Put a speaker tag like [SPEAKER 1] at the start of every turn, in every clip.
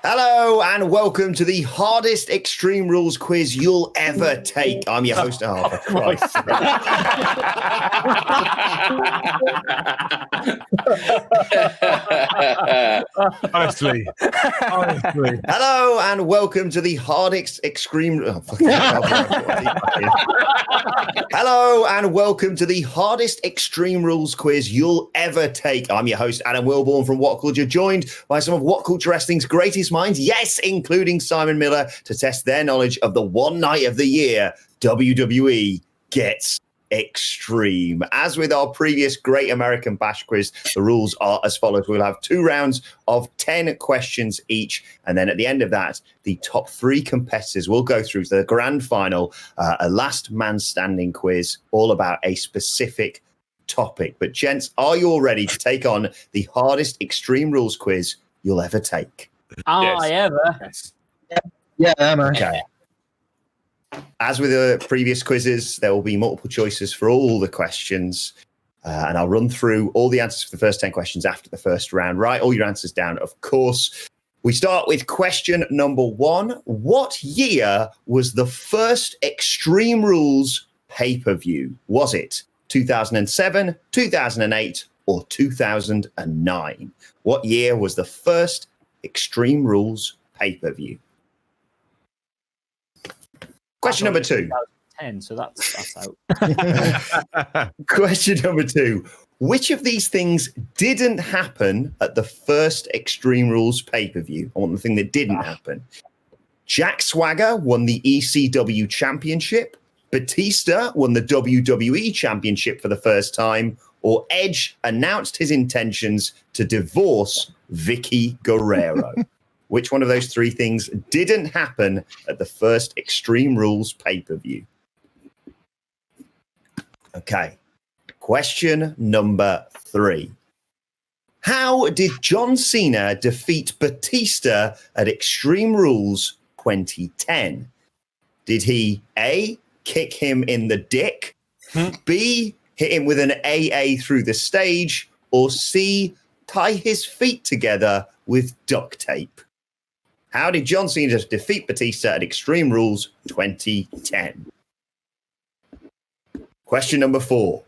[SPEAKER 1] Hello and welcome to the hardest Extreme Rules quiz you'll ever take. I'm your host. Oh, for Christ's sake.
[SPEAKER 2] Honestly.
[SPEAKER 1] Hello and welcome to the hardest Extreme. Oh, Hello and welcome to the hardest Extreme Rules quiz you'll ever take. I'm your host, Adam Wilbourn from WhatCulture, joined by some of WhatCulture Wrestling's greatest minds, yes, including Simon Miller, to test their knowledge of the one night of the year WWE gets extreme. As with our previous Great American Bash quiz, the rules are as follows. We'll have 2 rounds of 10 questions each, and then at the end of that, the top 3 competitors will go through to the grand final, a last man standing quiz all about a specific topic. But gents, are you all ready to take on the hardest Extreme Rules quiz you'll ever take?
[SPEAKER 3] Yes. Ever?
[SPEAKER 1] Yes.
[SPEAKER 4] Yeah, man.
[SPEAKER 1] Okay. As with the previous quizzes, there will be multiple choices for all the questions, and I'll run through all the answers for the first 10 questions after the first round. Write all your answers down, of course. We start with question number 1. What year was the first Extreme Rules pay-per-view? Was it 2007, 2008, or 2009? What year was the first Extreme Rules pay-per-view? Question number 2.
[SPEAKER 3] 10, so that's out.
[SPEAKER 1] Question number 2. Which of these things didn't happen at the first Extreme Rules pay-per-view? I want the thing that didn't happen. Jack Swagger won the ECW Championship. Batista won the WWE Championship for the first time. Or Edge announced his intentions to divorce Vicky Guerrero. Which one of those 3 things didn't happen at the first Extreme Rules pay-per-view? Okay. Question number 3. How did John Cena defeat Batista at Extreme Rules 2010? Did he A, kick him in the dick, B, hit him with an AA through the stage, or C, tie his feet together with duct tape? How did John Cena defeat Batista at Extreme Rules 2010? Question number 4.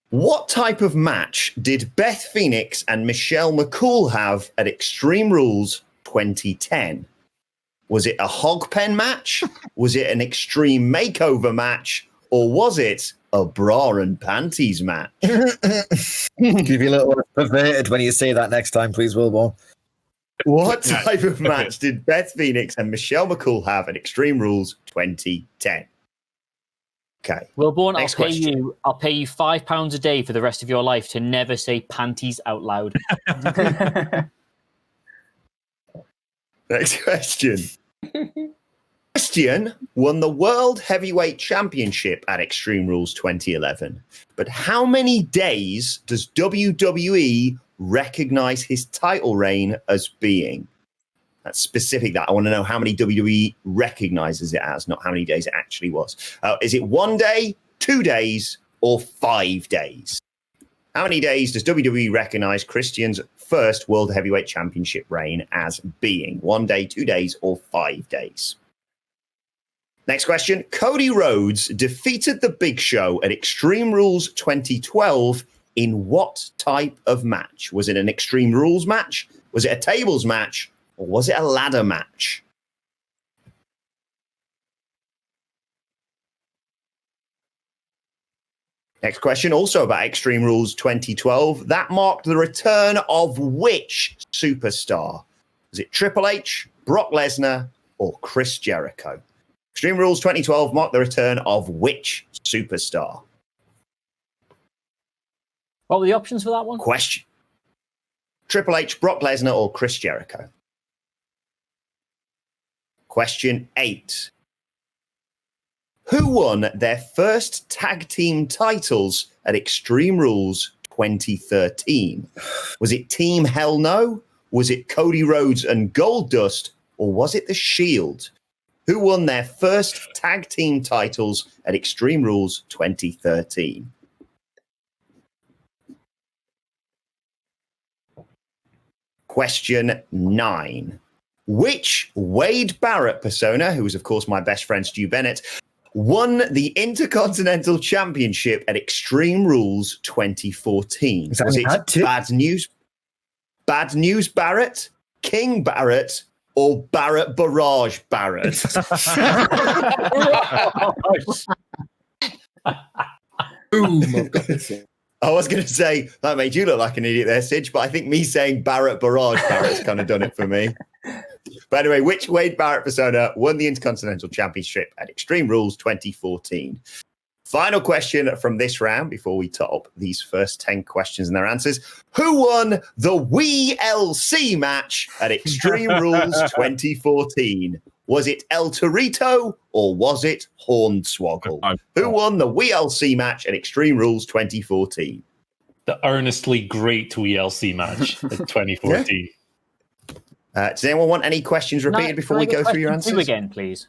[SPEAKER 1] What type of match did Beth Phoenix and Michelle McCool have at Extreme Rules 2010? Was it a hog pen match? Was it an extreme makeover match? Or was it a bra and panties match?
[SPEAKER 4] Give you a little perverted when you say that next time, please, Wilbourn.
[SPEAKER 1] What type of match did Beth Phoenix and Michelle McCool have at Extreme Rules 2010? Okay.
[SPEAKER 3] Wilbourn, I'll pay you £5 a day for the rest of your life to never say panties out loud.
[SPEAKER 1] Next question. Christian won the World Heavyweight Championship at Extreme Rules 2011. But how many days does WWE recognize his title reign as being? That's specific. That I want to know how many WWE recognizes it as, not how many days it actually was. Is it 1 day, 2 days, or 5 days? How many days does WWE recognize Christian's first World Heavyweight Championship reign as being? 1 day, 2 days, or 5 days? Next question. Cody Rhodes defeated The Big Show at Extreme Rules 2012 in what type of match? Was it an Extreme Rules match? Was it a tables match? Or was it a ladder match? Next question, also about Extreme Rules 2012. That marked the return of which superstar? Was it Triple H, Brock Lesnar, or Chris Jericho? Extreme Rules 2012 marked the return of which superstar?
[SPEAKER 3] What were the options for that one?
[SPEAKER 1] Question. Triple H, Brock Lesnar, or Chris Jericho? Question 8. Who won their first tag team titles at Extreme Rules 2013? Was it Team Hell No? Was it Cody Rhodes and Goldust? Or was it The Shield? Who won their first tag team titles at Extreme Rules 2013? Question 9. Which Wade Barrett persona, who was, of course, my best friend Stu Bennett, won the Intercontinental Championship at Extreme Rules 2014? Was it Bad News Barrett, King Barrett, or Barrett Barrage Barrett?
[SPEAKER 5] Boom! I've got this.
[SPEAKER 1] I was going to say that made you look like an idiot there, Sidge, but I think me saying Barrett Barrage Barrett's kind of done it for me. But anyway, which Wade Barrett persona won the Intercontinental Championship at Extreme Rules 2014? Final question from this round before we top these first 10 questions and their answers. Who won the WeLC match at Extreme Rules 2014? Was it El Torito or was it Hornswoggle? Who won the WeLC match at Extreme Rules 2014?
[SPEAKER 2] The earnestly great WeLC match at 2014.
[SPEAKER 1] Does anyone want any questions repeated before we go through your answers?
[SPEAKER 3] Again, please.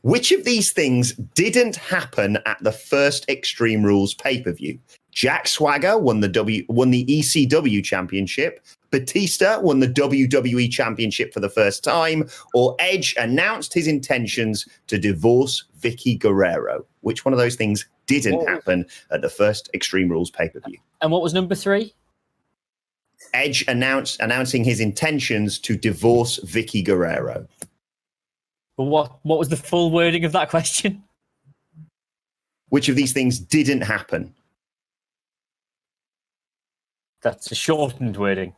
[SPEAKER 1] Which of these things didn't happen at the first Extreme Rules pay-per-view? Jack Swagger won the ECW Championship, Batista won the WWE Championship for the first time, or Edge announced his intentions to divorce Vicky Guerrero. Which one of those things didn't happen at the first Extreme Rules pay-per-view?
[SPEAKER 3] And what was number 3?
[SPEAKER 1] Edge announcing his intentions to divorce Vicky Guerrero.
[SPEAKER 3] But what was the full wording of that question?
[SPEAKER 1] Which of these things didn't happen?
[SPEAKER 3] That's a shortened wording.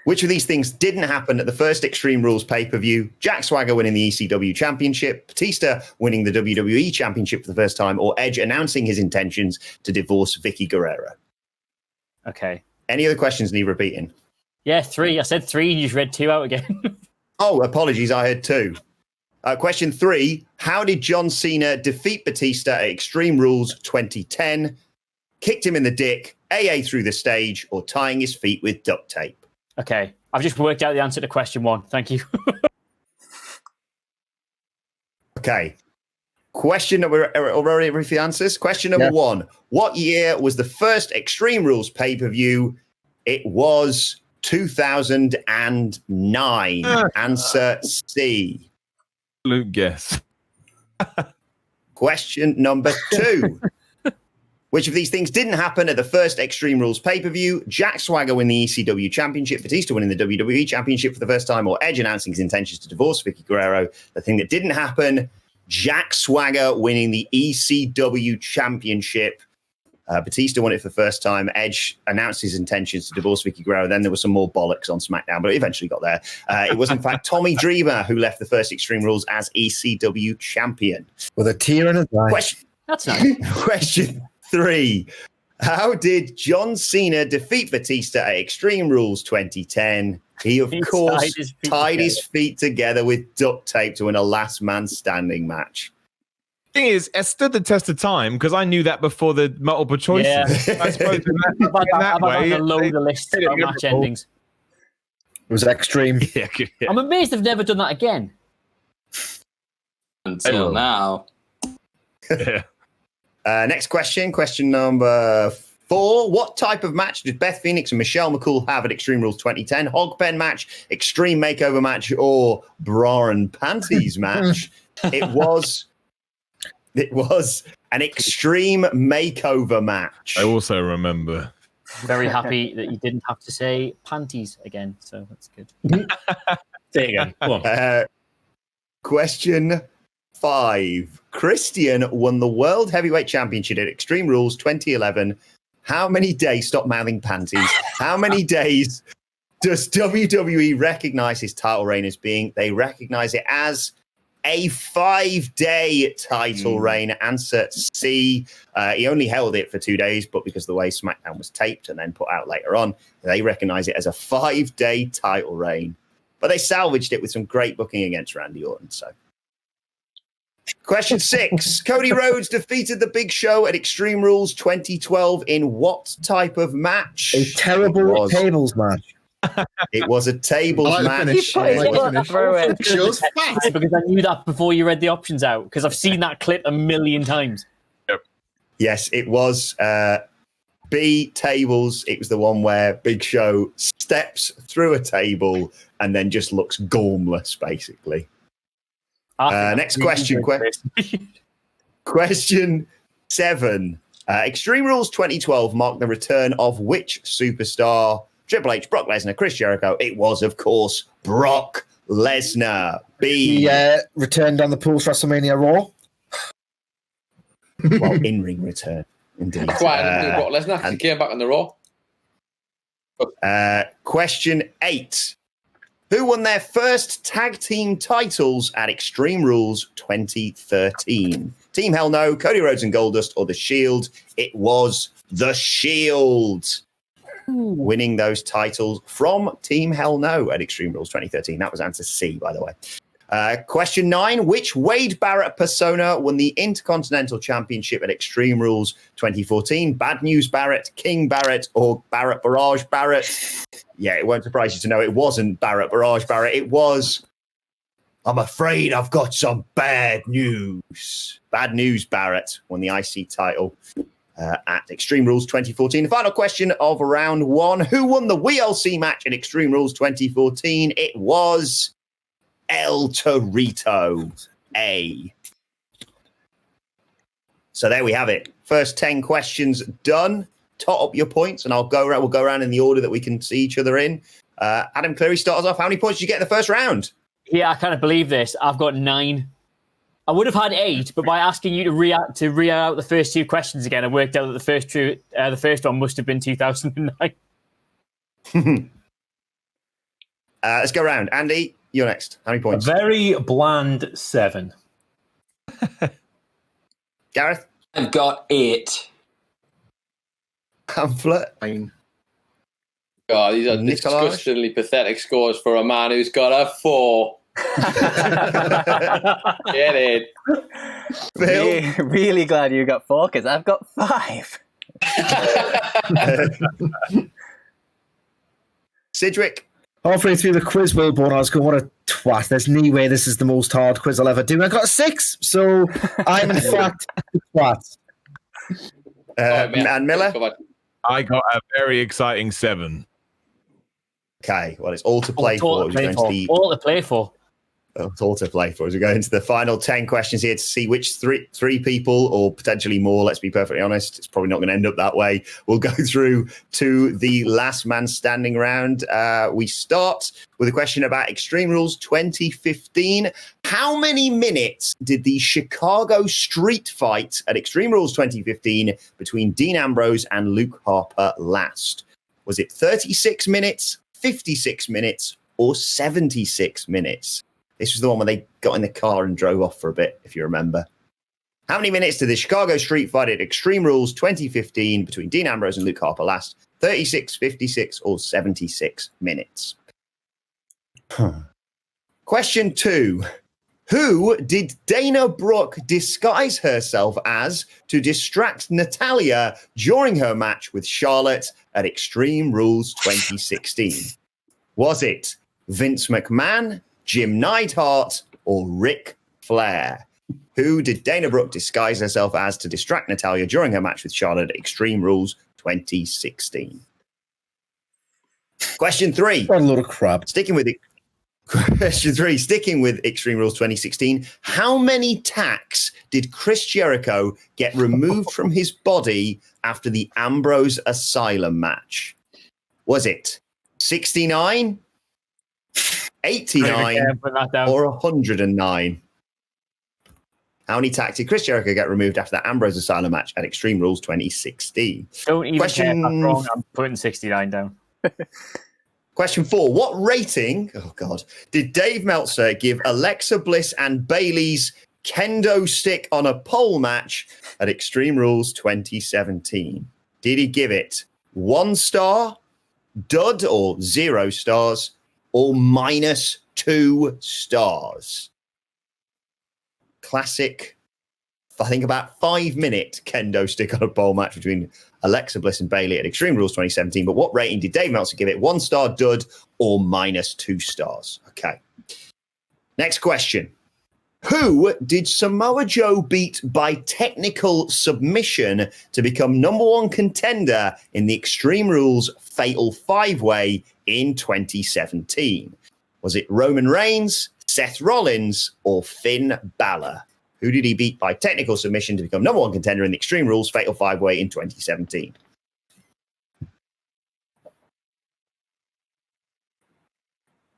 [SPEAKER 1] Which of these things didn't happen at the first Extreme Rules pay-per-view? Jack Swagger winning the ECW Championship, Batista winning the WWE Championship for the first time, or Edge announcing his intentions to divorce Vicky Guerrero?
[SPEAKER 3] Okay.
[SPEAKER 1] Any other questions need repeating?
[SPEAKER 3] Yeah, 3. I said 3 and you just read 2 out again.
[SPEAKER 1] Oh, apologies. I heard 2. Question 3. How did John Cena defeat Batista at Extreme Rules 2010? Kicked him in the dick, AA through the stage, or tying his feet with duct tape?
[SPEAKER 3] Okay. I've just worked out the answer to question 1. Thank you.
[SPEAKER 1] Okay. Question number, already ready for the answers? Question number 1. What year was the first Extreme Rules pay-per-view? It was 2009. Answer C.
[SPEAKER 2] Luke, guess.
[SPEAKER 1] Question number 2. Which of these things didn't happen at the first Extreme Rules pay-per-view? Jack Swagger winning the ECW Championship, Batista winning the WWE Championship for the first time, or Edge announcing his intentions to divorce Vicky Guerrero? The thing that didn't happen, Jack Swagger winning the ECW Championship. Batista won it for the first time. Edge announced his intentions to divorce Vicky Guerrero. Then there was some more bollocks on SmackDown, but it eventually got there. It was, in fact, Tommy Dreamer who left the first Extreme Rules as ECW champion.
[SPEAKER 4] With a tear in his eye.
[SPEAKER 3] That's nice.
[SPEAKER 1] Question 3. How did John Cena defeat Batista at Extreme Rules 2010? He, of course, tied his feet together with duct tape to win a last man standing match.
[SPEAKER 2] Thing is, it stood the test of time because I knew that before the multiple choices.
[SPEAKER 3] Yeah.
[SPEAKER 2] I suppose in that way,
[SPEAKER 3] a load of lists of match endings.
[SPEAKER 4] It was extreme.
[SPEAKER 2] Yeah.
[SPEAKER 3] I'm amazed they've never done that again.
[SPEAKER 5] Until now.
[SPEAKER 2] Yeah.
[SPEAKER 1] Next question. Question number 4. What type of match did Beth Phoenix and Michelle McCool have at Extreme Rules 2010? Hog pen match, extreme makeover match, or bra and panties match? It was an extreme makeover match.
[SPEAKER 2] I also remember.
[SPEAKER 3] Very happy that you didn't have to say panties again, so that's good.
[SPEAKER 6] Say it again. Come on.
[SPEAKER 1] Question 5. Christian won the World Heavyweight Championship at Extreme Rules 2011. How many days, stop mouthing panties, how many days does WWE recognize his title reign as being? They recognize it as a 5-day title reign. Answer C. He only held it for 2 days, but because of the way SmackDown was taped and then put out later on, they recognize it as a 5-day title reign. But they salvaged it with some great booking against Randy Orton. So, question 6. Cody Rhodes defeated The Big Show at Extreme Rules 2012 in what type of match?
[SPEAKER 4] A terrible tables match.
[SPEAKER 1] It was a tables match.
[SPEAKER 3] Because I knew that before you read the options out, because I've seen that clip a million times.
[SPEAKER 1] Yes, it was B, tables. It was the one where Big Show steps through a table and then just looks gormless, basically. Next question. Question 7. Extreme Rules 2012 marked the return of which superstar? Triple H, Brock Lesnar, Chris Jericho. It was, of course, Brock Lesnar. B.
[SPEAKER 4] He returned on the post WrestleMania Raw.
[SPEAKER 1] Well, in-ring return, indeed.
[SPEAKER 5] That's why I didn't do Brock Lesnar, because he came back on the Raw.
[SPEAKER 1] Question 8. Who won their first tag team titles at Extreme Rules 2013? Team Hell No, Cody Rhodes and Goldust, or The Shield? It was The Shield winning those titles from Team Hell No at Extreme Rules 2013. That was answer C, by the way. Question 9. Which Wade Barrett persona won the Intercontinental Championship at Extreme Rules 2014? Bad News Barrett, King Barrett, or Barrett Barrage Barrett? Yeah, it won't surprise you to know it wasn't Barrett Barrage Barrett. It was, I'm afraid I've got some bad news. Bad News Barrett won the IC title at Extreme Rules 2014. The final question of round 1. Who won the WLC match at Extreme Rules 2014? It was El Torito, A. So there we have it. First 10 questions done. Tot up your points, and we'll go around in the order that we can see each other in. Adam Cleary, start us off. How many points did you get in the first round?
[SPEAKER 3] Yeah, I kind of believe this. I've got 9. I would have had 8, but by asking you to read out the first 2 questions again, I worked out that the first one must have been 2009.
[SPEAKER 1] Let's go around. Andy, you're next. How many points?
[SPEAKER 6] A very bland 7.
[SPEAKER 1] Gareth?
[SPEAKER 5] I've got 8.
[SPEAKER 1] Pamphlet?
[SPEAKER 5] God, these are
[SPEAKER 1] Nicolaj?
[SPEAKER 5] disgustingly pathetic scores for a man who's got a 4. Get it.
[SPEAKER 1] Phil?
[SPEAKER 7] Really glad you got 4 because I've got 5.
[SPEAKER 1] Sidgwick?
[SPEAKER 4] Halfway through the quiz, Wilbourn, I was going, what a twat. There's no way this is the most hard quiz I'll ever do. I got a 6, so I'm in fact a twat.
[SPEAKER 1] And Miller?
[SPEAKER 2] I got a very exciting 7.
[SPEAKER 1] Okay, well, it's all to play for.
[SPEAKER 3] All to play for.
[SPEAKER 1] It's all to play for as we go into the final 10 questions here to see which three people, or potentially more, let's be perfectly honest, it's probably not going to end up that way. We'll go through to the last man standing round. We start with a question about Extreme Rules 2015. How many minutes did the Chicago street fight at Extreme Rules 2015 between Dean Ambrose and Luke Harper last? Was it 36 minutes, 56 minutes, or 76 minutes? This was the one where they got in the car and drove off for a bit, if you remember. How many minutes did the Chicago street fight at Extreme Rules 2015 between Dean Ambrose and Luke Harper last? 36, 56, or 76 minutes? Question 2. Who did Dana Brooke disguise herself as to distract Natalya during her match with Charlotte at Extreme Rules 2016? Was it Vince McMahon, Jim Neidhart, or Ric Flair? Who did Dana Brooke disguise herself as to distract Natalya during her match with Charlotte at Extreme Rules 2016? Question 3.
[SPEAKER 4] What a load of crap.
[SPEAKER 1] Sticking with Extreme Rules 2016, how many tacks did Chris Jericho get removed from his body after the Ambrose Asylum match? Was it 69, 89, or 109? How many tacks did Chris Jericho get removed after that Ambrose Asylum match at Extreme Rules 2016?
[SPEAKER 3] Don't even care if I'm wrong. I'm putting 69 down.
[SPEAKER 1] Question 4. What rating, did Dave Meltzer give Alexa Bliss and Bayley's kendo stick on a pole match at Extreme Rules 2017? Did he give it 1 star, dud or 0 stars, or -2 stars? Classic, I think about 5-minute kendo stick on a pole match between Alexa Bliss and Bayley at Extreme Rules 2017. But what rating did Dave Meltzer give it? 1 star, dud, or -2 stars? Okay. Next question. Who did Samoa Joe beat by technical submission to become number one contender in the Extreme Rules Fatal 5-Way in 2017? Was it Roman Reigns, Seth Rollins, or Finn Balor? Who did he beat by technical submission to become number one contender in the Extreme Rules Fatal 5-Way in 2017?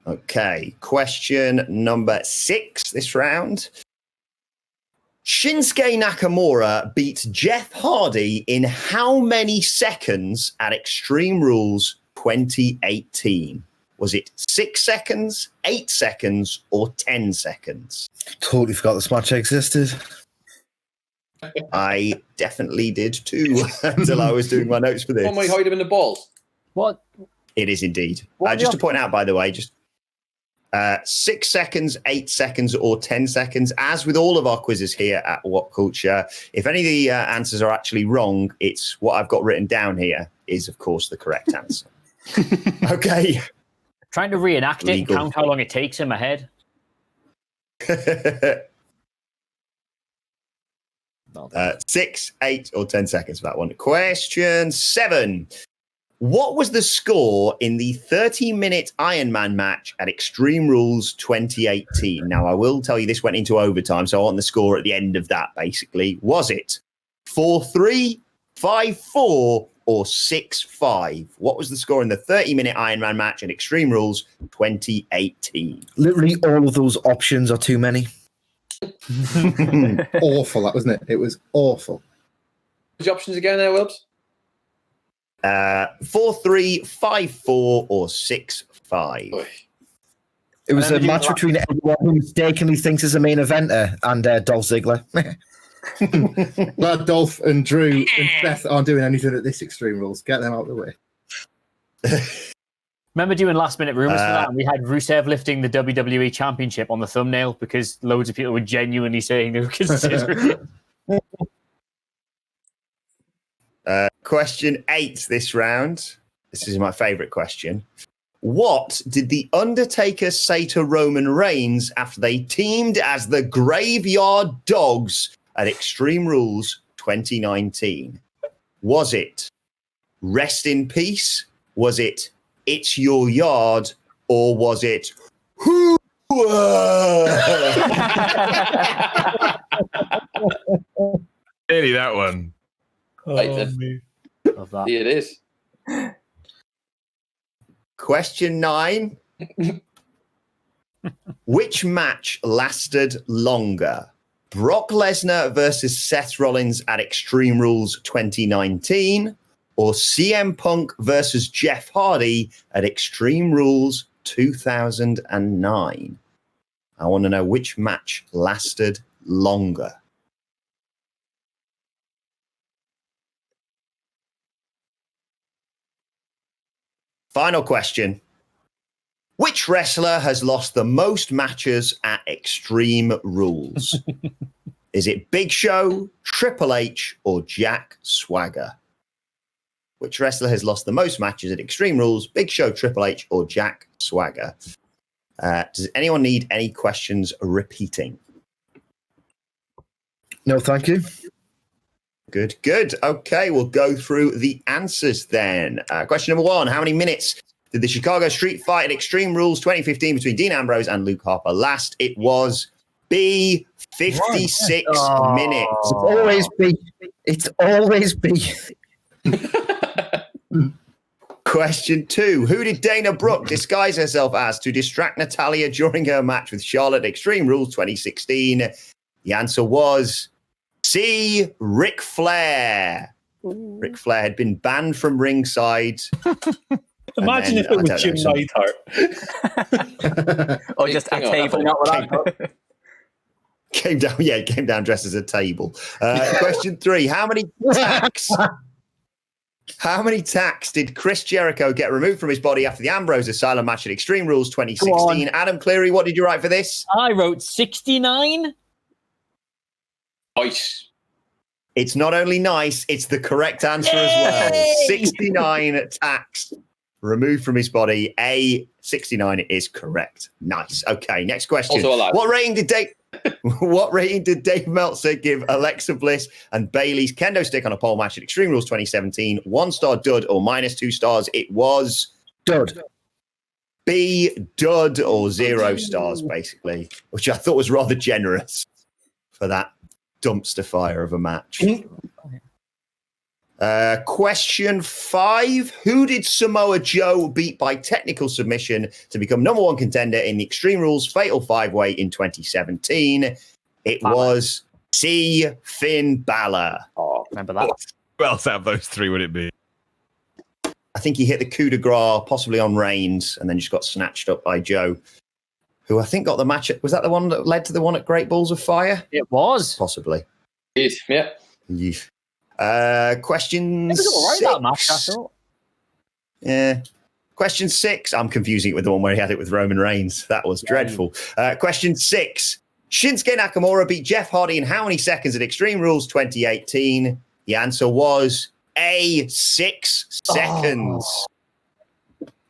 [SPEAKER 1] Okay, question number 6 this round. Shinsuke Nakamura beat Jeff Hardy in how many seconds at Extreme Rules 2018? Was it 6 seconds, 8 seconds, or 10 seconds?
[SPEAKER 4] Totally forgot this match existed.
[SPEAKER 1] I definitely did too until I was doing my notes for this.
[SPEAKER 5] One way hide him in the balls.
[SPEAKER 3] What?
[SPEAKER 1] It is indeed.
[SPEAKER 3] What
[SPEAKER 1] Just to point out, by the way, just 6 seconds, 8 seconds, or 10 seconds. As with all of our quizzes here at WhatCulture, if any of the answers are actually wrong, it's what I've got written down here is, of course, the correct answer. Okay.
[SPEAKER 3] Trying to reenact it and
[SPEAKER 1] Legal.
[SPEAKER 3] count how long it takes in my head.
[SPEAKER 1] 6, 8, or 10 seconds for that one. Question 7. What was the score in the 30-minute Ironman match at Extreme Rules 2018? Now, I will tell you this went into overtime, so I want the score at the end of that, basically. Was it 4-3, 5-4, or 6-5? What was the score in the 30-minute Ironman match at Extreme Rules 2018?
[SPEAKER 4] Literally all of those options are too many.
[SPEAKER 8] Awful, that wasn't it? It was awful.
[SPEAKER 5] What's the options again there, Wilbs?
[SPEAKER 1] 4-3, 5-4, or 6-5.
[SPEAKER 5] Oy.
[SPEAKER 4] It was a match between everyone who mistakenly thinks is a main eventer and Dolph Ziggler.
[SPEAKER 8] Glad Dolph and Drew and Seth aren't doing anything at this Extreme Rules. Get them out of the way.
[SPEAKER 3] Remember doing last minute rumors for that? And we had Rusev lifting the WWE Championship on the thumbnail because loads of people were genuinely saying they were considering it.
[SPEAKER 1] Question 8 this round. This is my favorite question. What did The Undertaker say to Roman Reigns after they teamed as the Graveyard Dogs at Extreme Rules 2019? Was it rest in peace? Was it it's your yard? Or was it
[SPEAKER 2] Nearly that one.
[SPEAKER 3] Love that.
[SPEAKER 5] Yeah, it is.
[SPEAKER 1] Question 9. Which match lasted longer? Brock Lesnar versus Seth Rollins at Extreme Rules 2019 or CM Punk versus Jeff Hardy at Extreme Rules 2009? I want to know which match lasted longer. Final question. Which wrestler has lost the most matches at Extreme Rules? Is it Big Show, Triple H, or Jack Swagger? Which wrestler has lost the most matches at Extreme Rules? Big Show, Triple H, or Jack Swagger? Does anyone need any questions repeating?
[SPEAKER 4] No, thank you.
[SPEAKER 1] Good, good. Okay, we'll go through the answers then. Question number 1. How many minutes did the Chicago Street Fight at Extreme Rules 2015 between Dean Ambrose and Luke Harper last? It was B, 56 minutes.
[SPEAKER 4] It's always B.
[SPEAKER 1] Question 2. Who did Dana Brooke disguise herself as to distract Natalya during her match with Charlotte at Extreme Rules 2016? The answer was C, Ric Flair. Ric Flair had been banned from ringside.
[SPEAKER 6] Imagine if it was Jim Neidhart.
[SPEAKER 7] Or just a table.
[SPEAKER 1] Came down dressed as a table. Question 3. How many tacks did Chris Jericho get removed from his body after the Ambrose Asylum match at Extreme Rules 2016? Adam Cleary, what did you write for this?
[SPEAKER 3] I wrote 69.
[SPEAKER 5] Nice.
[SPEAKER 1] It's not only nice, it's the correct answer as well. 69 tacks removed from his body. A, 69 is correct. Nice. Okay, next question.
[SPEAKER 5] Also alive.
[SPEAKER 1] What rating did Dave Meltzer give Alexa Bliss and Bayley's kendo stick on a pole match at Extreme Rules 2017? 1-star dud or -2 stars? It was
[SPEAKER 4] Dud.
[SPEAKER 1] B, dud or 0 stars, basically, which I thought was rather generous for that dumpster fire of a match. Question 5. Who did Samoa Joe beat by technical submission to become number 1 contender in the Extreme Rules Fatal 5-Way in 2017? It was C. Finn Balor.
[SPEAKER 3] Oh, remember that?
[SPEAKER 2] Who else out of those three would it be?
[SPEAKER 1] I think he hit the coup de grace, possibly on Reigns, and then just got snatched up by Joe, who I think got the match. Was that the one that led to the one at Great Balls of Fire?
[SPEAKER 3] It was.
[SPEAKER 1] Possibly.
[SPEAKER 5] Yeah.
[SPEAKER 1] Question
[SPEAKER 3] It was all right,
[SPEAKER 1] 6.
[SPEAKER 3] that match, I thought.
[SPEAKER 1] Yeah. Question 6. I'm confusing it with the one where he had it with Roman Reigns. That was dreadful. Question 6. Shinsuke Nakamura beat Jeff Hardy in how many seconds at Extreme Rules 2018? The answer was A, 6 seconds.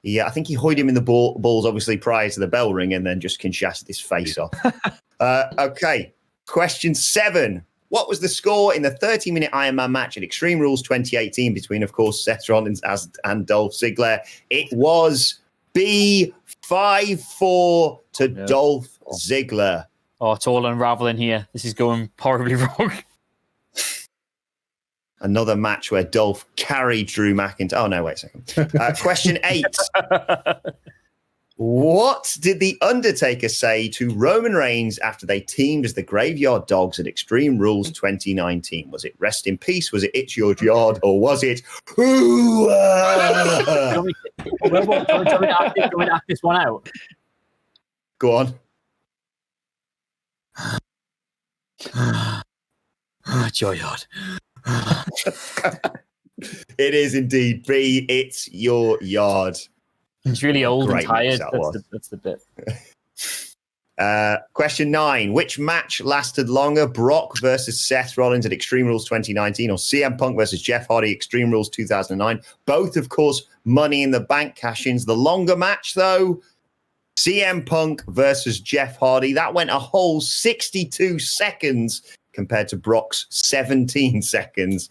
[SPEAKER 1] Yeah, I think he hoid him in the balls, obviously, prior to the bell ring, and then just kinshassed his face off. Okay. Question 7. What was the score in the 30-minute Iron Man match at Extreme Rules 2018 between, of course, Seth Rollins and Dolph Ziggler? It was B, 5-4 to Dolph Ziggler.
[SPEAKER 3] Oh, it's all unraveling here. This is going horribly wrong.
[SPEAKER 1] Another match where Dolph carried Drew McIntyre. Oh, no, wait a second. Question 8. What did The Undertaker say to Roman Reigns after they teamed as the Graveyard Dogs at Extreme Rules 2019? Was it rest in peace? Was it it's your yard? Or was it ooh?
[SPEAKER 3] Can we act this one out?
[SPEAKER 1] Go on.
[SPEAKER 3] It's your yard.
[SPEAKER 1] It is indeed B, it's your yard.
[SPEAKER 3] He's really old
[SPEAKER 1] Great
[SPEAKER 3] and tired.
[SPEAKER 1] match
[SPEAKER 3] That's the bit.
[SPEAKER 1] Question 9. Which match lasted longer? Brock versus Seth Rollins at Extreme Rules 2019 or CM Punk versus Jeff Hardy Extreme Rules 2009? Both, of course, Money in the Bank cash-ins. The longer match, though, CM Punk versus Jeff Hardy. That went a whole 62 seconds compared to Brock's 17 seconds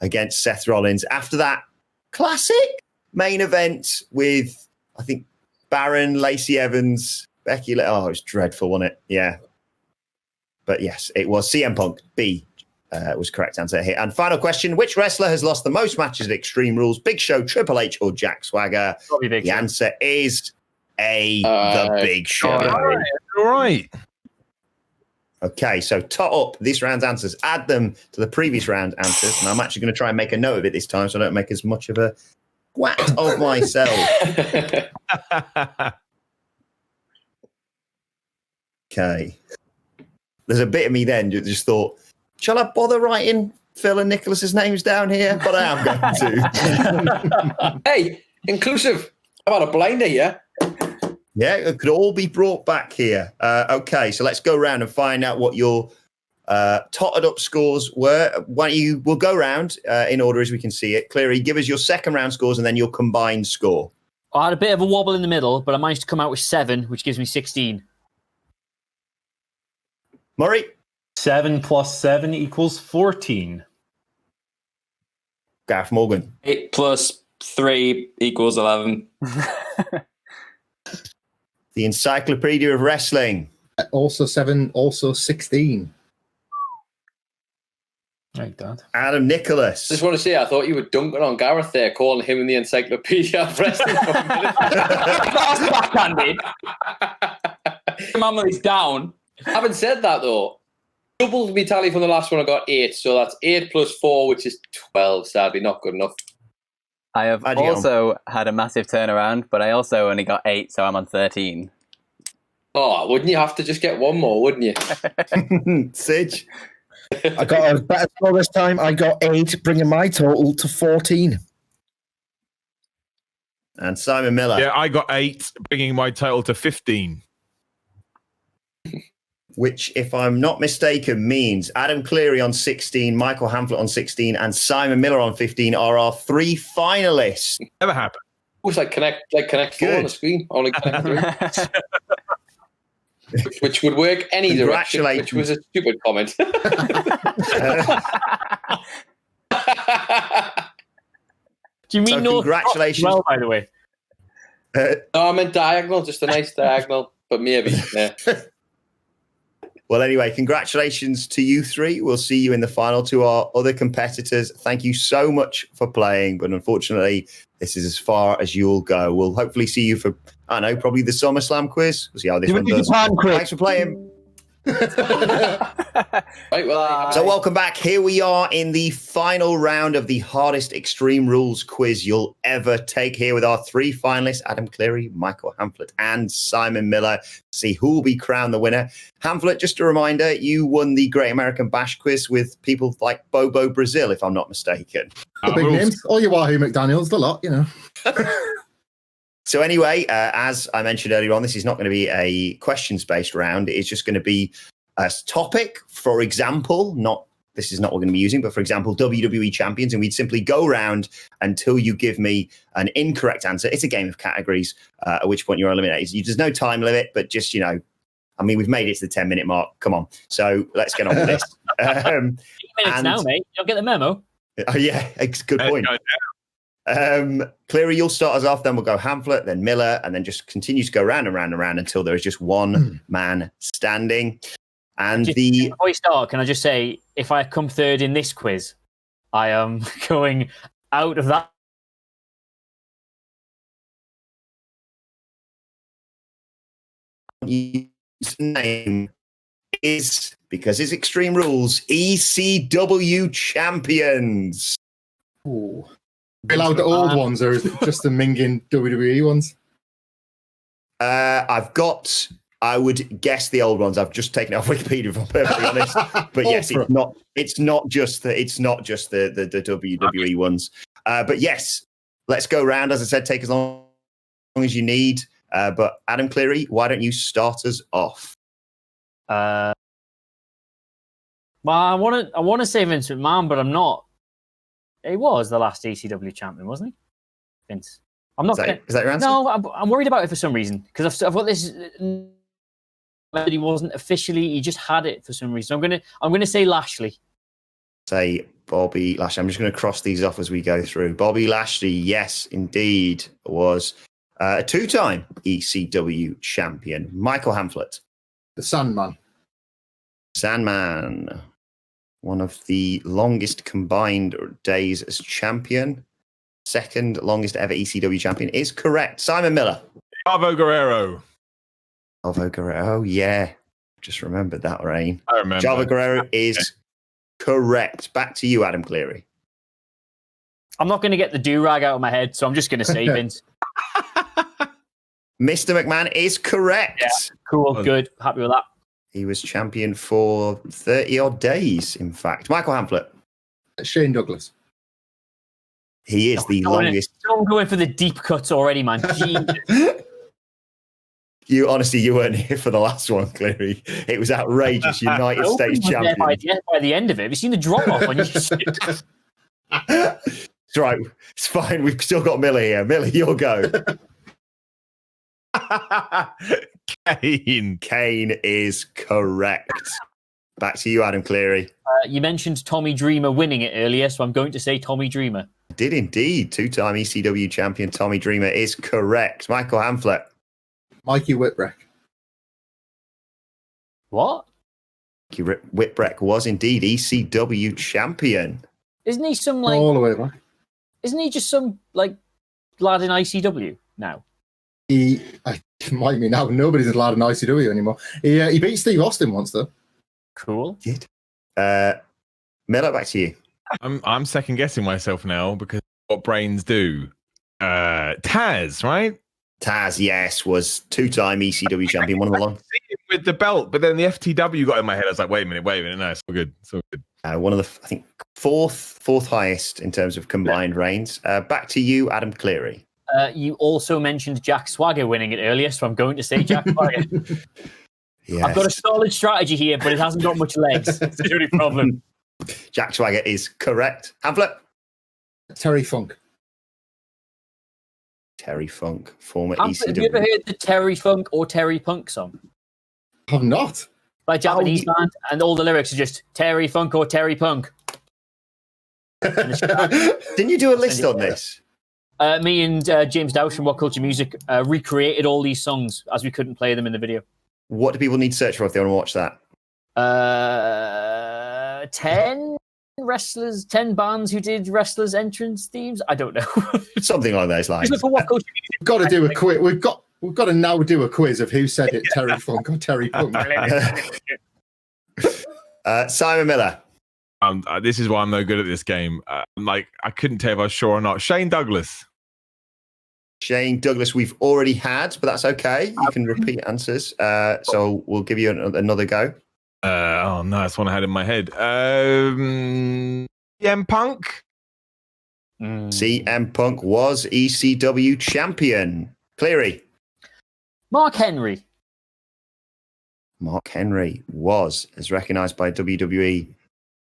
[SPEAKER 1] against Seth Rollins. After that, classic main event with, I think, Baron, Lacey Evans, Becky. Oh, it was dreadful, wasn't it? Yeah. But yes, it was CM Punk. B was correct answer here. And final question, which wrestler has lost the most matches at Extreme Rules? Big Show, Triple H, or Jack Swagger? The answer is A, the Big Show.
[SPEAKER 2] All right.
[SPEAKER 1] Okay, so tot up this round's answers. Add them to the previous round answers. And I'm actually going to try and make a note of it this time so I don't make as much of a twat of myself. Okay. There's a bit of me then that just thought, shall I bother writing Phil and Nicholas's names down here? But I am going to.
[SPEAKER 5] Hey, inclusive. How about a blinder, yeah?
[SPEAKER 1] Yeah, it could all be brought back here. Okay, so let's go around and find out what your totted up scores were. We'll go around in order as we can see it. Cleary, give us your second round scores and then your combined score.
[SPEAKER 3] I had a bit of a wobble in the middle, but I managed to come out with 7, which gives me 16.
[SPEAKER 1] Murray?
[SPEAKER 6] 7 plus 7 equals 14.
[SPEAKER 1] Gareth Morgan?
[SPEAKER 9] 8 plus 3 equals 11.
[SPEAKER 1] The Encyclopedia of Wrestling.
[SPEAKER 8] Also 7, also 16.
[SPEAKER 6] Like that.
[SPEAKER 1] Adam Nicholas.
[SPEAKER 5] Just want to say, I thought you were dunking on Gareth there, calling him in the Encyclopedia of Wrestling.
[SPEAKER 9] That's backhanded. Mama's down.
[SPEAKER 5] Having said that, though, doubled me tally from the last one. I got 8, so that's 8 plus 4, which is 12. Sadly, not good enough.
[SPEAKER 7] I have
[SPEAKER 1] How'd you get
[SPEAKER 7] also had a massive turnaround, but I also only got 8, so I'm on 13.
[SPEAKER 5] Oh, wouldn't you have to just get one more, wouldn't you?
[SPEAKER 1] Sige.
[SPEAKER 4] I got a better score this time. I got 8, bringing my total to 14.
[SPEAKER 1] And Simon Miller.
[SPEAKER 2] Yeah, I got 8, bringing my total to 15.
[SPEAKER 1] Which, if I'm not mistaken, means Adam Cleary on 16, Michael Hamflett on 16, and Simon Miller on 15 are our 3 finalists.
[SPEAKER 2] Never happened.
[SPEAKER 5] It's like connect 4 on the screen. Only connect 3. which would work any direction, which was a stupid comment.
[SPEAKER 3] Do you mean
[SPEAKER 1] So
[SPEAKER 3] north?
[SPEAKER 1] congratulations.
[SPEAKER 3] Well, by the way.
[SPEAKER 5] No, I meant diagonal, just a nice diagonal, but maybe. Yeah.
[SPEAKER 1] Well, anyway, congratulations to you three. We'll see you in the final. To our other competitors, thank you so much for playing, but unfortunately, this is as far as you'll go. We'll hopefully see you for, I don't know, probably the SummerSlam quiz. We'll see how this one does. Thanks for playing.
[SPEAKER 5] Right, well,
[SPEAKER 1] so welcome back. Here we are in the final round of the hardest Extreme Rules quiz you'll ever take, here with our 3 finalists, Adam Cleary, Michael Hamflett, and Simon Miller. See who will be crowned the winner. Hamflett, just a reminder, you won the Great American Bash quiz with people like Bobo Brazil, if I'm not mistaken.
[SPEAKER 8] The big names, all your Wahoo McDaniels, the lot, you know.
[SPEAKER 1] So anyway, as I mentioned earlier on, this is not going to be a questions-based round. It's just going to be a topic. For example, this is not what we're going to be using, but for example, WWE champions, and we'd simply go around until you give me an incorrect answer. It's a game of categories, at which point you're eliminated. There's no time limit, but just, we've made it to the 10-minute mark. Come on. So let's get on with this.
[SPEAKER 3] 8 minutes now, mate. You'll get the memo.
[SPEAKER 1] Oh, yeah, good point. Cleary, you'll start us off, then we'll go Hamflett, then Miller, and then just continue to go round and round and round until there is just one man standing. And
[SPEAKER 3] before we start, can I just say, if I come third in this quiz, I am going out of that.
[SPEAKER 1] His name is, because it's Extreme Rules, ECW champions.
[SPEAKER 8] Ooh. Are you allowed the old ones, or is it just the minging WWE ones?
[SPEAKER 1] I would guess the old ones. I've just taken it off Wikipedia, if I'm perfectly honest. But yes, it's not just the WWE ones. But yes, let's go round. As I said, take as long as you need. But Adam Cleary, why don't you start us off?
[SPEAKER 3] Well, I want to say Vince McMahon, but I'm not. He was the last ECW champion, wasn't he? Vince. I'm not.
[SPEAKER 1] Is that your answer?
[SPEAKER 3] No, I'm worried about it for some reason, because I've got this. He wasn't officially. He just had it for some reason. I'm gonna say Lashley.
[SPEAKER 1] Say Bobby Lashley. I'm just going to cross these off as we go through. Bobby Lashley, yes, indeed, was a 2-time ECW champion. Michael Hamflett.
[SPEAKER 8] The Sandman.
[SPEAKER 1] Sandman. One of the longest combined days as champion. Second longest ever ECW champion is correct. Simon Miller.
[SPEAKER 2] Chavo Guerrero.
[SPEAKER 1] Oh, yeah. Just remembered that, Rain.
[SPEAKER 2] I remember.
[SPEAKER 1] Chavo Guerrero is correct. Back to you, Adam Cleary.
[SPEAKER 3] I'm not going to get the do-rag out of my head, so I'm just going to say Vince.
[SPEAKER 1] Mr. McMahon is correct.
[SPEAKER 3] Yeah, cool, good. Happy with that.
[SPEAKER 1] He was champion for 30-odd days, in fact. Michael Hamflett.
[SPEAKER 8] Shane Douglas.
[SPEAKER 1] He is the longest.
[SPEAKER 3] Don't go in for the deep cuts already, man.
[SPEAKER 1] You weren't here for the last one, Cleary. It was outrageous. United States champion.
[SPEAKER 3] By the end of it, have you seen the drop-off on YouTube?
[SPEAKER 1] It's right. It's fine. We've still got Miller here. Miller, you'll go. Kane is correct. Back to you, Adam Cleary.
[SPEAKER 3] You mentioned Tommy Dreamer winning it earlier, so I'm going to say Tommy Dreamer.
[SPEAKER 1] Did indeed. 2-time ECW champion Tommy Dreamer is correct. Michael Hamflett.
[SPEAKER 8] Mikey Whipwreck.
[SPEAKER 3] What?
[SPEAKER 1] Mikey Whipwreck was indeed ECW champion.
[SPEAKER 3] Isn't he some
[SPEAKER 8] all the way back?
[SPEAKER 3] Isn't he just some lad in ICW now?
[SPEAKER 8] He might be now. Nobody's allowed in ICW anymore. He beat Steve Austin once though.
[SPEAKER 3] Cool.
[SPEAKER 1] Did. Miller, back to you.
[SPEAKER 2] I'm second guessing myself now because what brains do. Taz, right?
[SPEAKER 1] Taz, yes, was 2-time ECW champion. One of the long
[SPEAKER 2] with the belt, but then the FTW got in my head. I was like, wait a minute. No, it's all good. It's all good.
[SPEAKER 1] One of the, I think, fourth highest in terms of combined reigns. Back to you, Adam Cleary.
[SPEAKER 3] You also mentioned Jack Swagger winning it earlier, so I'm going to say Jack Swagger. Yes. I've got a solid strategy here, but it hasn't got much legs. That's the only problem.
[SPEAKER 1] Jack Swagger is correct. Hamflett.
[SPEAKER 8] Terry Funk.
[SPEAKER 1] Terry Funk, former
[SPEAKER 3] Have you ever
[SPEAKER 1] ECW.
[SPEAKER 3] heard the Terry Funk or Terry Punk song
[SPEAKER 8] I'm not.
[SPEAKER 3] by Japanese band? And all the lyrics are just Terry Funk or Terry Punk.
[SPEAKER 1] Didn't you do a list on this?
[SPEAKER 3] Me and James Dowsh from WhatCulture Music recreated all these songs as we couldn't play them in the video.
[SPEAKER 1] What do people need to search for if they want to watch that?
[SPEAKER 3] 10 wrestlers, 10 bands who did wrestlers' entrance themes. I don't know.
[SPEAKER 1] Something along those lines.
[SPEAKER 3] Just look for WhatCulture Music.
[SPEAKER 8] We've got to do a quiz. We've got to now do a quiz of who said it, Terry Funk or Terry Punk.
[SPEAKER 1] Simon Miller.
[SPEAKER 2] This is why I'm no good at this game. I couldn't tell if I was sure or not. Shane Douglas.
[SPEAKER 1] Shane Douglas, we've already had, but that's okay. You can repeat answers. So we'll give you another go.
[SPEAKER 2] Oh no, that's one I had in my head. CM Punk.
[SPEAKER 1] CM Punk was ECW champion. Cleary.
[SPEAKER 3] Mark Henry.
[SPEAKER 1] Mark Henry was, as recognised by WWE,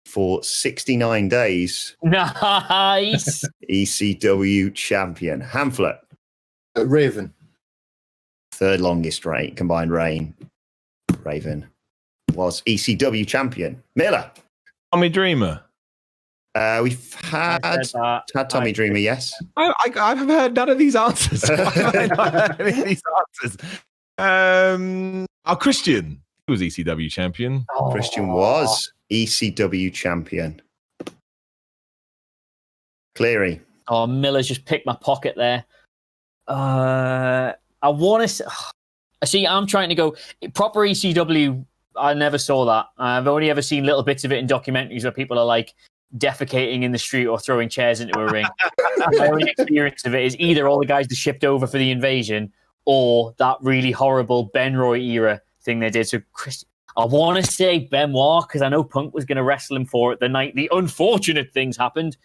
[SPEAKER 1] for 69 days.
[SPEAKER 3] Nice.
[SPEAKER 1] ECW champion. Hamflet.
[SPEAKER 8] Raven.
[SPEAKER 1] Third longest combined reign. Raven was ECW champion. Miller.
[SPEAKER 2] Tommy Dreamer.
[SPEAKER 1] We've had Tommy Dreamer, yes.
[SPEAKER 2] I've heard none of these answers. I've not heard any of these answers. Christian. He was ECW champion.
[SPEAKER 1] Christian was ECW champion. Cleary.
[SPEAKER 3] Oh, Miller's just picked my pocket there. I want to see. I'm trying to go proper ECW. I never saw that. I've only ever seen little bits of it in documentaries where people are like defecating in the street or throwing chairs into a ring. My only experience of it is either all the guys that shipped over for the invasion or that really horrible Ben Roy era thing they did. So I want to say Benoit because I know Punk was going to wrestle him for it the night the unfortunate things happened,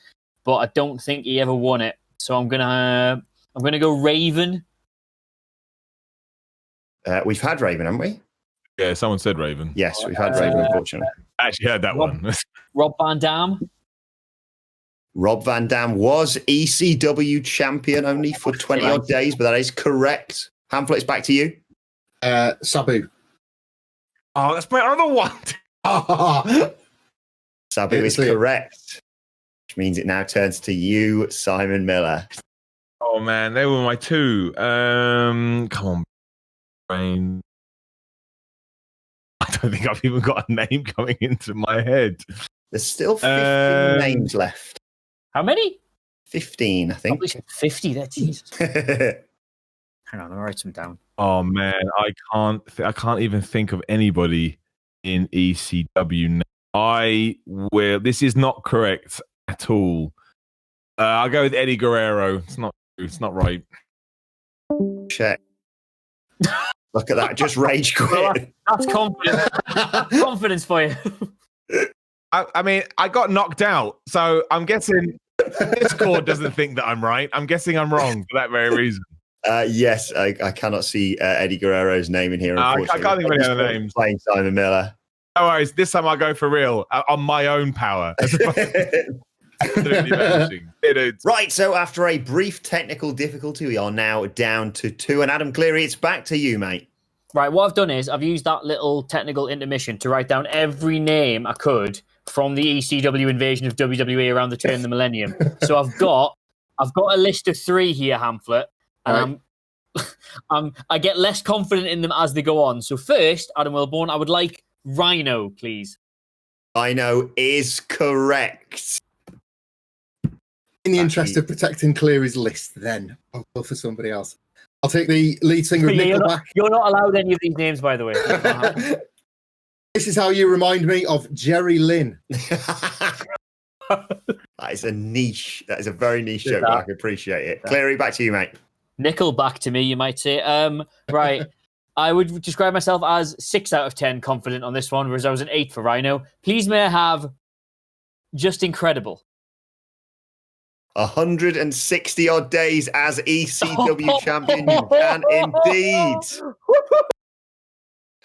[SPEAKER 3] but I don't think he ever won it. So I'm gonna go Raven.
[SPEAKER 1] We've had Raven, haven't we?
[SPEAKER 2] Yeah, someone said Raven.
[SPEAKER 1] Yes, we've had Raven, unfortunately.
[SPEAKER 2] I actually heard that one.
[SPEAKER 3] Rob Van Dam.
[SPEAKER 1] Rob Van Dam was ECW champion only for 20 odd days, but that is correct. Hamflet, it's back to you.
[SPEAKER 8] Sabu.
[SPEAKER 2] Oh, that's my other one.
[SPEAKER 1] Sabu is correct, which means it now turns to you, Simon Miller.
[SPEAKER 2] Oh man, they were my two. Come on, brain. I don't think I've even got a name coming into my head.
[SPEAKER 1] There's still 15 names left.
[SPEAKER 3] How many?
[SPEAKER 1] 15, I think.
[SPEAKER 3] Probably 50 there, Jesus. Hang on, I'll write some down.
[SPEAKER 2] Oh man, I can't even think of anybody in ECW now. I will. This is not correct at all. I'll go with Eddie Guerrero. It's not right.
[SPEAKER 1] Check. Look at that, just rage quit.
[SPEAKER 3] That's confidence. Confidence for you.
[SPEAKER 2] I mean, I got knocked out, so I'm guessing Discord doesn't think that I'm right. I'm guessing I'm wrong for that very reason.
[SPEAKER 1] Yes, I cannot see Eddie Guerrero's name in here,
[SPEAKER 2] I
[SPEAKER 1] unfortunately.
[SPEAKER 2] can't think of any other names.
[SPEAKER 1] Playing Simon Miller.
[SPEAKER 2] No worries, this time I'll go for real, on my own power. Absolutely vanishing.
[SPEAKER 1] Right, so after a brief technical difficulty, we are now down to 2. And Adam Cleary, it's back to you, mate.
[SPEAKER 3] Right, what I've done is I've used that little technical intermission to write down every name I could from the ECW invasion of WWE around the turn of the millennium. So I've got a list of 3 here, Hamflet, and I get less confident in them as they go on. So first, Adam Wilbourn, I would like Rhino, please.
[SPEAKER 1] Rhino is correct.
[SPEAKER 8] In the interest of protecting Cleary's list, then I'll go for somebody else. I'll take the lead singer of Nickelback.
[SPEAKER 3] You're not allowed any of these names, by the way.
[SPEAKER 8] This is how you remind me of Jerry Lynn.
[SPEAKER 1] That is a niche. That is a very niche joke, but I can appreciate it. Cleary, back to you, mate.
[SPEAKER 3] Nickelback to me, you might say. Right. I would describe myself as 6 out of 10 confident on this one, whereas I was an 8 for Rhino. Please may I have Just Incredible.
[SPEAKER 1] 160 odd days as ECW champion. You can indeed.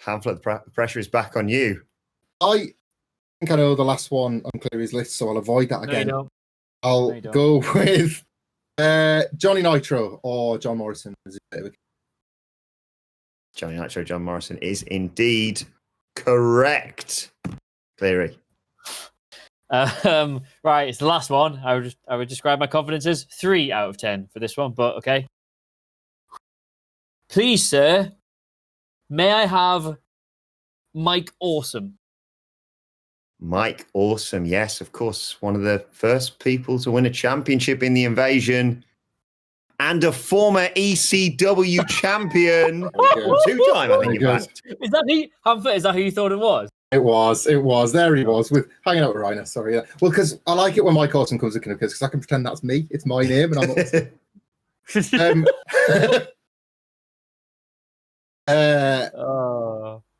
[SPEAKER 1] Hamflet, the pressure is back on you.
[SPEAKER 8] I think I know the last one on Cleary's list, so I'll avoid that again.
[SPEAKER 3] No,
[SPEAKER 8] I'll go with Johnny Nitro or John Morrison.
[SPEAKER 1] Johnny Nitro, John Morrison is indeed correct. Cleary.
[SPEAKER 3] Right, it's the last one. I would describe my confidence as 3 out of 10 for this one, but okay. Please, sir, may I have Mike Awesome?
[SPEAKER 1] Mike Awesome, yes, of course. One of the first people to win a championship in the Invasion. And a former ECW champion. Two-time, I think, in fact.
[SPEAKER 3] Is that who you thought it was?
[SPEAKER 8] It was. There he was, with hanging out with Rhino. Sorry, yeah. Well, because I like it when Mike Awesome comes in, because I can pretend that's me. It's my name, and I'm Awesome.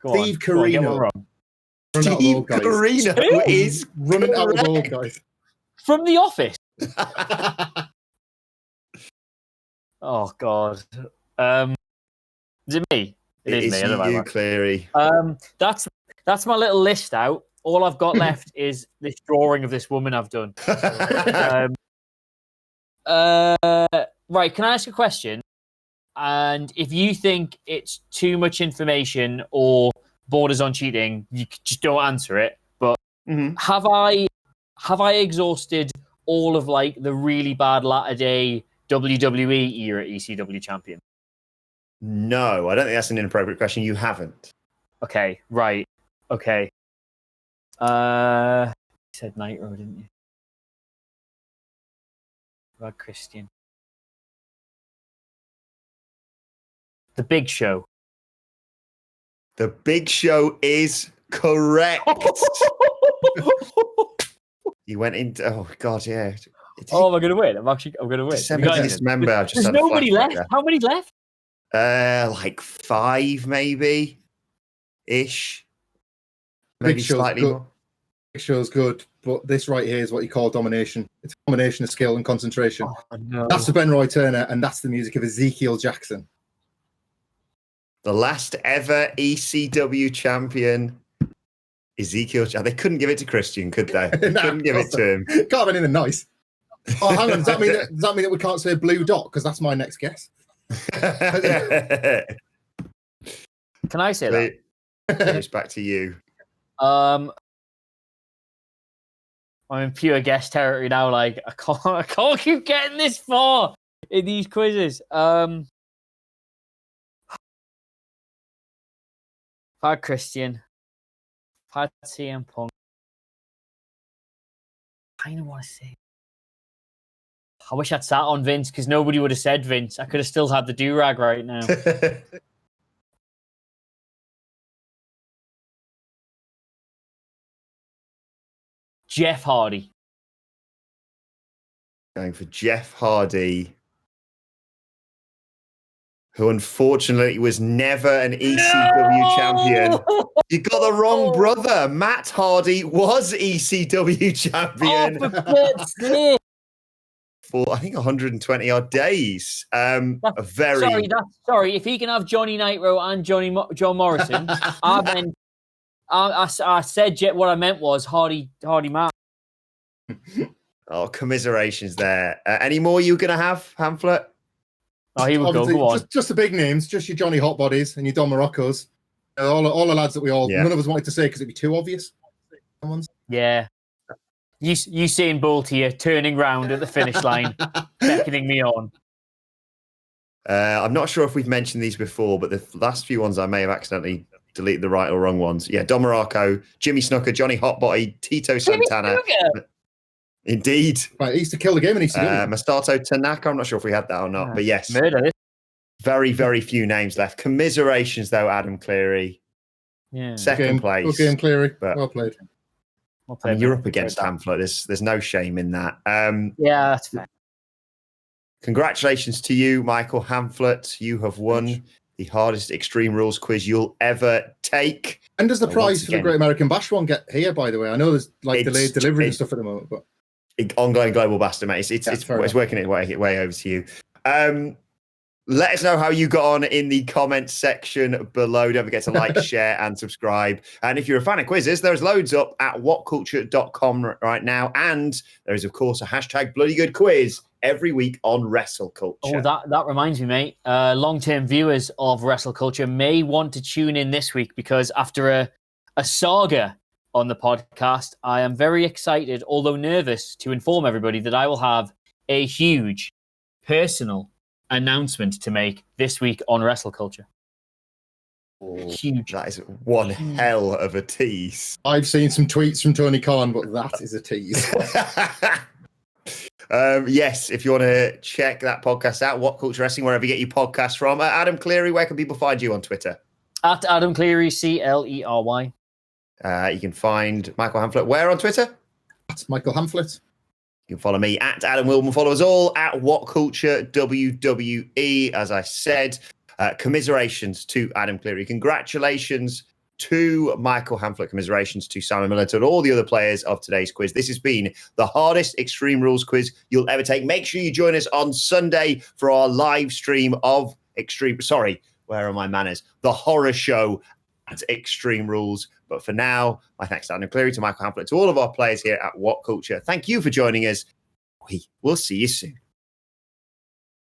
[SPEAKER 8] Steve Carino.
[SPEAKER 1] Steve Carino is
[SPEAKER 8] running out of old guys.
[SPEAKER 3] From The Office. Oh, God. Is it me? It is me. I don't know.
[SPEAKER 1] You, Cleary.
[SPEAKER 3] That's my little list out. All I've got left is this drawing of this woman I've done. Right, can I ask a question? And if you think it's too much information or borders on cheating, you just don't answer it. But have I exhausted all of like the really bad latter day WWE era ECW champion?
[SPEAKER 1] No, I don't think that's an inappropriate question. You haven't.
[SPEAKER 3] Okay, right. Okay. You said Nitro, didn't you? Rod Christian. The Big Show.
[SPEAKER 1] The Big Show is correct. You went into. Oh God, yeah.
[SPEAKER 3] Oh, am I going to win? I'm going to win.
[SPEAKER 1] Dismember.
[SPEAKER 3] There's nobody left. How many left?
[SPEAKER 1] Like 5, maybe ish. Maybe slightly more.
[SPEAKER 8] Big Show's good, but this right here is what you call domination. It's a combination of skill and concentration.
[SPEAKER 3] Oh, no.
[SPEAKER 8] That's the Ben Roy Turner, and that's the music of Ezekiel Jackson.
[SPEAKER 1] The last ever ECW champion, Ezekiel. They couldn't give it to Christian, could they? They couldn't give it to him.
[SPEAKER 8] Can't have anything nice. Oh, hang on. Does that mean that we can't say Blue Dot? Because that's my next guess.
[SPEAKER 3] Can I say that?
[SPEAKER 1] It's back to you.
[SPEAKER 3] I'm in pure guess territory now. Like I can't keep getting this far in these quizzes. I've had Christian. I've had CM Punk. I don't want to say. I wish I'd sat on Vince because nobody would have said Vince. I could have still had the do-rag right now. Jeff Hardy.
[SPEAKER 1] Going for Jeff Hardy, who unfortunately was never an ECW champion. You got the wrong brother. Matt Hardy was ECW champion.
[SPEAKER 3] Oh, for God's sake.
[SPEAKER 1] For I think 120 odd days. Sorry,
[SPEAKER 3] if he can have Johnny Nitro and John Morrison, I said what I meant was Hardy Matt.
[SPEAKER 1] Oh, commiserations there. Any more you going to have, Hamflet?
[SPEAKER 3] Oh, he would go on.
[SPEAKER 8] Just the big names, just your Johnny Hot Bodies and your Don Moroccos. All the lads that none of us wanted to say because it'd be too obvious.
[SPEAKER 3] Yeah. You seeing Bolt here turning round at the finish line, beckoning me on.
[SPEAKER 1] I'm not sure if we've mentioned these before, but the last few ones I may have accidentally deleted the right or wrong ones. Yeah, Don Morocco, Jimmy Snuka, Johnny Hotbody, Tito Santana. Indeed.
[SPEAKER 8] Right, he used to kill the game in ECW.
[SPEAKER 1] Masato Tanaka, I'm not sure if we had that or not, but yes.
[SPEAKER 3] Murder.
[SPEAKER 1] Very, very few names left. Commiserations, though, Adam Cleary.
[SPEAKER 3] Yeah.
[SPEAKER 1] Second place.
[SPEAKER 8] Good game, Cleary. Well played.
[SPEAKER 1] I mean, you're up against Hamflet. There's no shame in that.
[SPEAKER 3] Yeah, that's fair.
[SPEAKER 1] Congratulations to you, Michael Hamflet. You have won the hardest Extreme Rules quiz you'll ever take.
[SPEAKER 8] And does the prize for the Great American Bash one get here, by the way? I know there's delayed delivery and stuff at the moment, but
[SPEAKER 1] ongoing global bastard, mate. It's working its way over to you. Let us know how you got on in the comments section below. Don't forget to like, share, and subscribe. And if you're a fan of quizzes, there's loads up at whatculture.com right now. And there is, of course, a hashtag bloody good quiz every week on WrestleCulture.
[SPEAKER 3] Oh, that reminds me, mate. Long-term viewers of WrestleCulture may want to tune in this week because after a saga on the podcast, I am very excited, although nervous, to inform everybody that I will have a huge personal announcement to make this week on WrestleCulture. Huge.
[SPEAKER 1] That is one hell of a tease.
[SPEAKER 8] I've seen some tweets from Tony Khan, but that is a tease.
[SPEAKER 1] Yes, if you want to check that podcast out, What Culture Wrestling, wherever you get your podcasts from. Adam Cleary, where can people find you on Twitter?
[SPEAKER 3] At Adam Cleary, Clery.
[SPEAKER 1] You can find Michael Hamflet where on Twitter?
[SPEAKER 8] That's Michael Hamflet.
[SPEAKER 1] You can follow me at Adam Wilbourn. Follow us all at What Culture WWE. As I said, commiserations to Adam Cleary. Congratulations to Michael Hamflet. Commiserations to Simon Miller, to all the other players of today's quiz. This has been the hardest Extreme Rules quiz you'll ever take. Make sure you join us on Sunday for our live stream of where are my manners? The horror show at Extreme Rules. But for now, my thanks to Adam Cleary, to Michael Hamflet, to all of our players here at What Culture. Thank you for joining us. We will see you soon.